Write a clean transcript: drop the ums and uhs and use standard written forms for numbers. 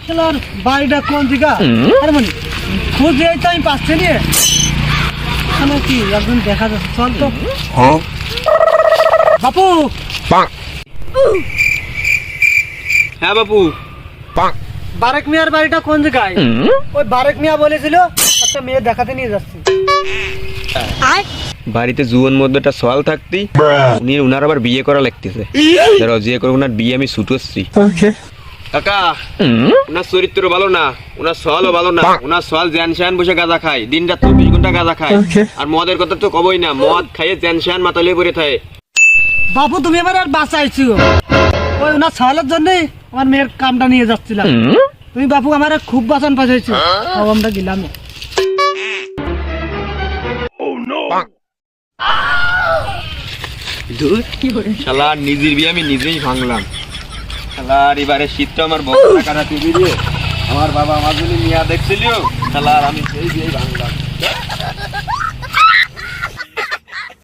শালার বাড়িটা কোন দিকে? আরে মানে খুঁজে তো আমি পাচ্ছি না। এখানে কি একজন দেখা যাচ্ছে, চল তো। বাপু। হ্যাঁ বাপু। বারেক মিয়ার বাড়িটা কোন জায়গায়? ওই বারেক মিয়া বলেছিল একটা মেয়ে দেখাতে নিয়ে যাচ্ছে। বাড়িতে জুয়ান মধ্যে একটা সওয়াল থাকতি, উনার আবার বিয়ে করা লাগতেছে। ধরো যে করে উনার বিয়ে আমি ছুটোচ্ছি। কাকা, উনার চরিত্র ভালো না, উনার সওয়ালও ভালো না। উনার সওয়াল জ্যানশান বসে গাঁজা খায়, দিনটা 24 ঘন্টা গাঁজা খায়। আর মদের কথা তো কবই না, মদ খাইয়ে জ্যানশান মাতালে পড়ে থাকে। বাপু তুমি এবার আর বাঁচাইছো, ওই ওনার সওয়ালের জন্যই আমার মেয়ের কামটা নিয়ে যাচ্ছিলাম। তুমি বাপু আমার খুব বাঁচান পাঠাইছো, আমরা গেলাম। শালা নিজের বিয়ে আমি নিজেই ভাঙলাম। শালার এবারে শীতটা আমার বড় কাটাতে দিয়ে আমার বাবা আমার জন্য মিয়া দেখছিল। শালার আমি সেই বিয়েই ভাঙলাম।